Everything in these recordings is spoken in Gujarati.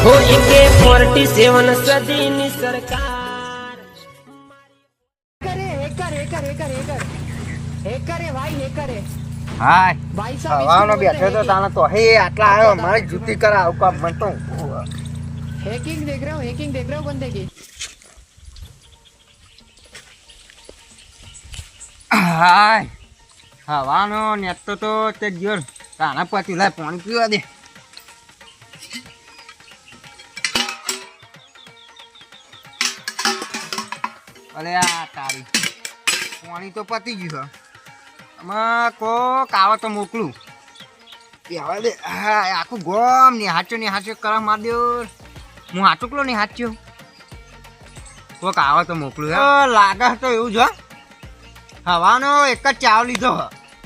हो एके 47 સદીની સરકાર હાય હવાનો બેઠો તો તાને તો હે આટલા આવ્યો મારે જૂતી કરાવ કામ મન તો हैकिंग देख रहा हूँ बंदे की। હાય હવાનો નેતો તો તે જોર તાના પછી લાય પાણી પીવા દે અલે આ તારી પાણી તો પતી ગયું આમાં કોક આવે તો મોકલું પીવા દે હા આખું ગોમ ને હાચો કરા માર દો હું હાચુકલો ને હાચ્યો કોક આવે તો મોકલું લાગે તો એવું જ હવાનો એક જ ચાવ લીધો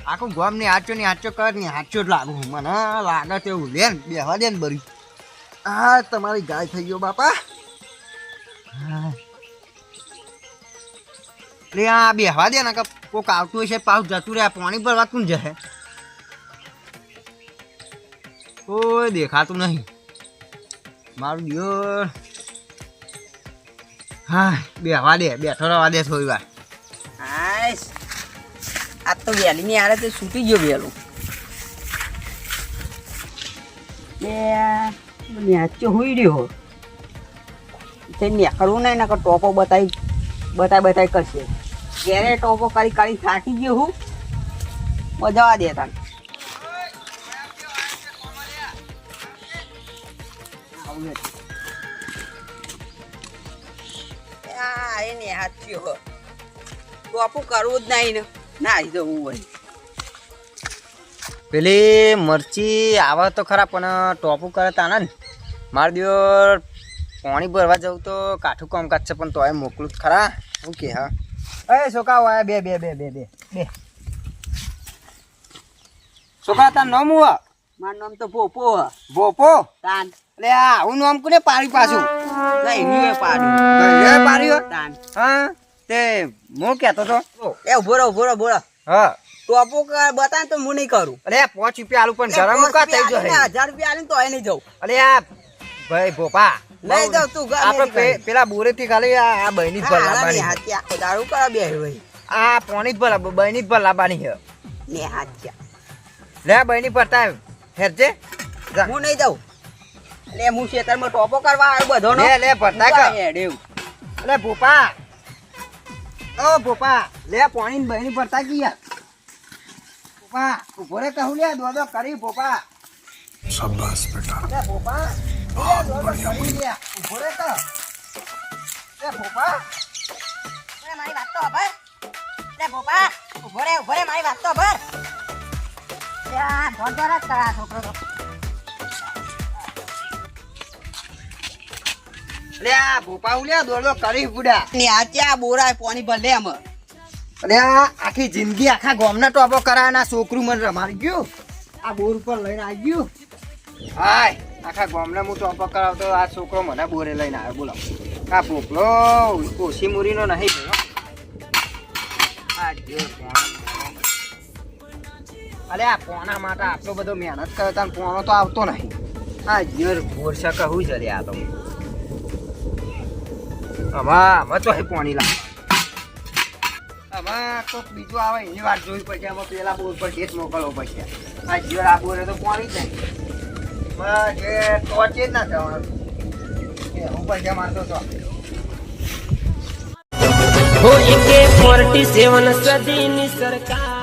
આખું ગોમ ને હાચો કર ને હાચો જ લાગુ મને લાગે તો એવું લે ને બેહવા દે ને બરી હા તમારી ગાય થઈ ગયો બાપા લે આ બેહવા દે ને કે કોક આવતું હશે પાછું જતું રહે પાણી ભરવા કોણ જશે કોઈ દેખાતું નહીં મારું દિયોર હા બેહવા દે બેઠો રહેવા દે થોડી વાર આ તો વહેલી ની આરે તો છૂટી ગયો વહેલું નેચો હોઈ રહ્યો તે નીકળવું નહીં ને ટોપો બતાવી કરશે ક્યારે ટોપો કરી થાકી ગયો હું મજા દે તને એને હાચ્યો ટોપું કરવું જ નહીં ને ના જવું હોય પેલી મરચી આવે તો ખરા પણ ટોપું કરે તાના ને મારે દિયોર પાણી ભરવા જવું તો કાઠું કામકાજ છે પણ તોય મોકલું જ ખરા શું કે હા એ છોકરા આયા બે છોકરા તાર નામ હું મારું નામ તો ભોપો ભોપો તાન એટલે આવું નામ કોને પાડી પાછું પાડ્યું તાન હા તે હું કહેતો તો એ ઉભો રહો હા ટોપો બતાવે તો હું નહીં કરું અરે 5 રૂપિયા આલું પણ ગરમ કા થઈ ગયો 1000 રૂપિયા આલે તો નહીં જવું અરે આ ભાઈ ભોપા લઈ જાવ તું આપણે પેલા બોરે થી ખાલી આ બહેની જ ભર લાવવાની દારૂ કરવા બે ભાઈ આ પાણી જ ભર બહેની જ ભર લાવવાની છે ને હાચ્યા લે બહેની ભરતા હેરજે હું નહીં જાઉં લે હું ખેતરમાં ટોપો કરવા આવ્યો બધો લે ભરતા કર અરે ભોપા ઓ ભોપા લે પાણી ને બહેની ભરતા ગયા ભોપા ઉભો રે કહું લે દોડો કરી ભોપા શાબાશ બેટા લે ભોપા ઉભો રે કહો લે ભોપા મારી વાત તો ખબર લે ભોપા ઉભો રે મારી વાત તો ખબર ધોર જ કરા છોકરો તો લે આ ભોપા ઉલ્યા દોડો કરી બુડા ને આ ત્યાં બોરા પાણી ભર લે અમે અરે આ આખી જિંદગી આખા ગામના ટોપો કરાવવાના છોકરું મને રમાડી ગયું આ બોર ઉપર લઈને આવી ગયું હાય આખા ગામના હું ટોપો કરાવતો આ છોકરો મને બોરે લઈને આવ્યો બોલો આ ભોપલો કોશી મુરીનો નહીં ગયો આ જો અરે આ પોણા માટે આટલો બધો મહેનત કર્યો તા પોણો તો આવતો નહીં આ જોર બોરસા કહું છે આ તો આમાં તો પાણી લાગે આમાં કોઈક બીજું આવે એની વાત જોવી પડશે આમાં પેલા બોર પર ડેટ મોકલવો પડશે આ જીવર આ બોરે તો પાણી જ નહીં જે ટોચે જ ના થવાનું હું પૈસા મારતો તો हो एके 47 સદીની સરકાર